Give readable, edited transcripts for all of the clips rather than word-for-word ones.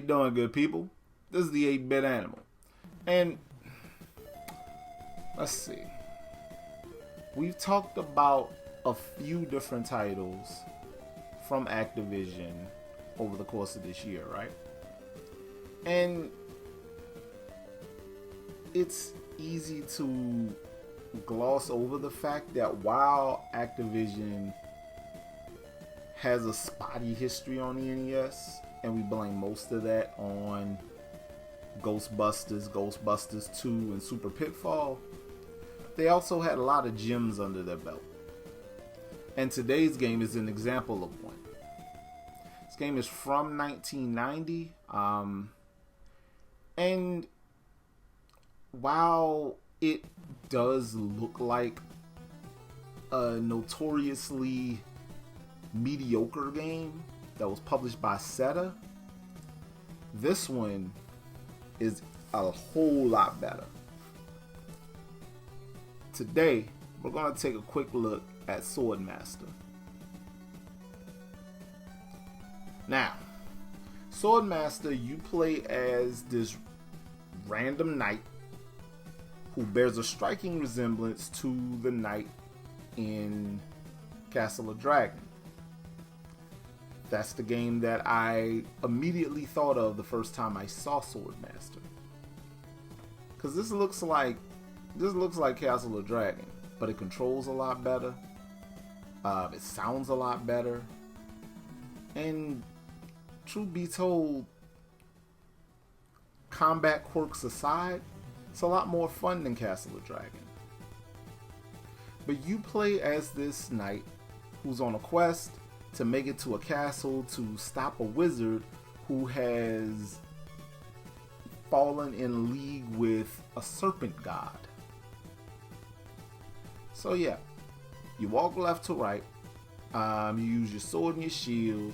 you doing, good people? This is the 8-Bit Animal. And let's see. We've talked about a few different titles from Activision over the course of this year, right? And it's easy to gloss over the fact that while Activision has a spotty history on the NES, and we blame most of that on Ghostbusters, Ghostbusters 2, and Super Pitfall, they also had a lot of gems under their belt. And today's game is an example of one. This game is from 1990, and while it does look like a notoriously mediocre game that was published by Seta, this one is a whole lot better. Today, we're going to take a quick look at Swordmaster. Now, Swordmaster, you play as this random knight who bears a striking resemblance to the knight in Castle of Dragon. That's the game that I immediately thought of the first time I saw Swordmaster. Cause this looks like Castle of Dragon, but it controls a lot better. It sounds a lot better. And truth be told, combat quirks aside, it's a lot more fun than Castle of Dragon. But you play as this knight who's on a quest to make it to a castle to stop a wizard who has fallen in league with a serpent god. So yeah, you walk left to right, you use your sword and your shield,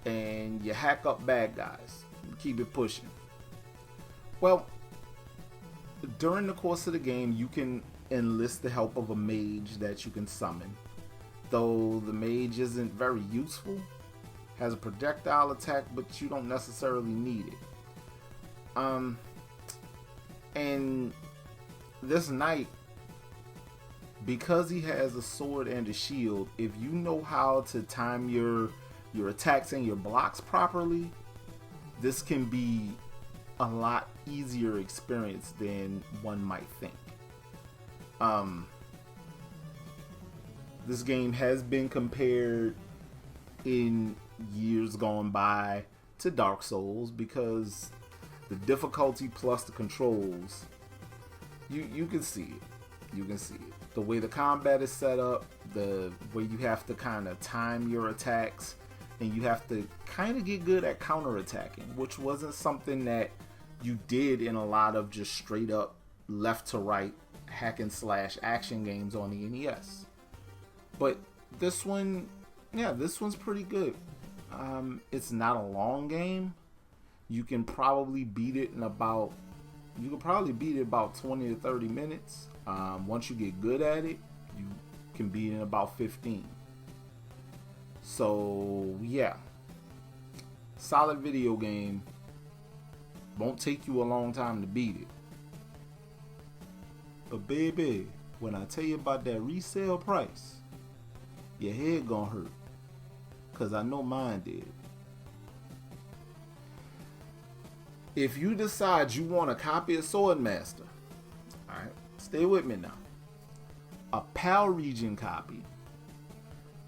and you hack up bad guys. You keep it pushing. Well, during the course of the game, you can enlist the help of a mage that you can summon. Though the mage isn't very useful, has a projectile attack, but you don't necessarily need it. And this knight, because he has a sword and a shield, if you know how to time your attacks and your blocks properly, this can be a lot easier experience than one might think. This game has been compared in years gone by to Dark Souls because the difficulty plus the controls, you can see it. You can see it. The way the combat is set up, the way you have to kind of time your attacks, and you have to kind of get good at counterattacking, which wasn't something that you did in a lot of just straight up left to right hack and slash action games on the NES. But this one, yeah, this one's pretty good. It's not a long game. You can probably beat it in about 20 to 30 minutes. Once you get good at it, you can beat it in about 15. So yeah, solid video game. Won't take you a long time to beat it. But baby, when I tell you about that resale price, your head gonna hurt. Cause I know mine did. If you decide you want a copy of Swordmaster, alright, stay with me now. A PAL region copy,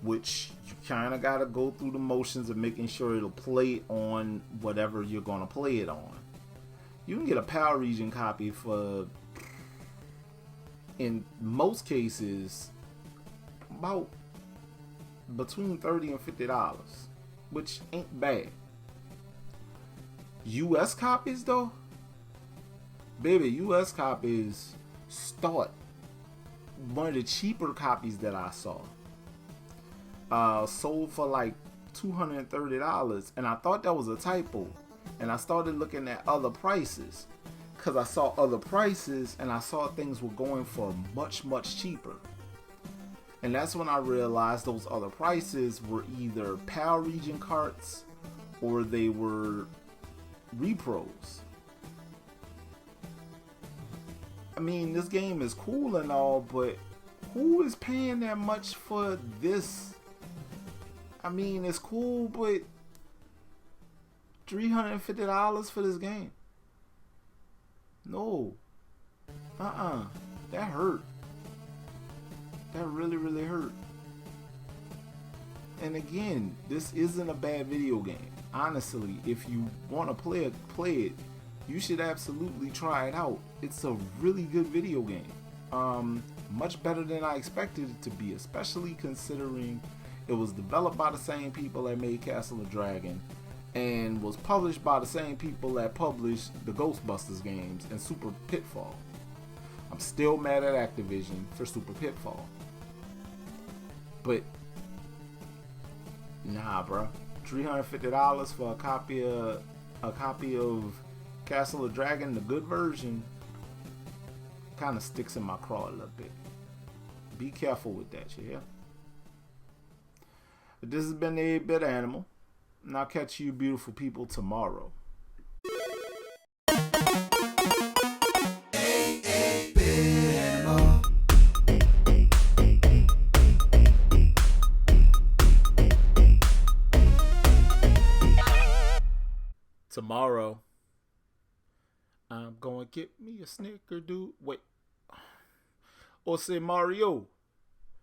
which you kinda gotta go through the motions of making sure it'll play on whatever you're gonna play it on. You can get a PAL region copy for, in most cases, about between $30 and $50, which ain't bad. US copies though, baby, US copies start. One of the cheaper copies that I saw sold for like $230, and I thought that was a typo, and I started looking at other prices because I saw other prices and I saw things were going for much cheaper. And that's when I realized those other prices were either PAL region carts or they were repros. I mean, this game is cool and all, but who is paying that much for this? I mean, it's cool, but $350 for this game? No. That hurt. That really, really hurt. And again, this isn't a bad video game. Honestly, if you want to play it, you should absolutely try it out. It's a really good video game. Much better than I expected it to be, especially considering it was developed by the same people that made Castle of Dragon and was published by the same people that published the Ghostbusters games and Super Pitfall. I'm still mad at Activision for Super Pitfall. But nah, bro. $350 for a copy of Castle of Dragon, the good version, kind of sticks in my craw a little bit. Be careful with that, you hear? But this has been the 8-Bit Animal, and I'll catch you beautiful people tomorrow. Tomorrow, I'm gonna get me a snickerdoodle. Wait. Or say Mario,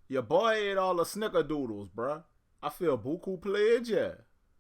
your boy ate all the snickerdoodles, bruh. I feel buku played, yeah.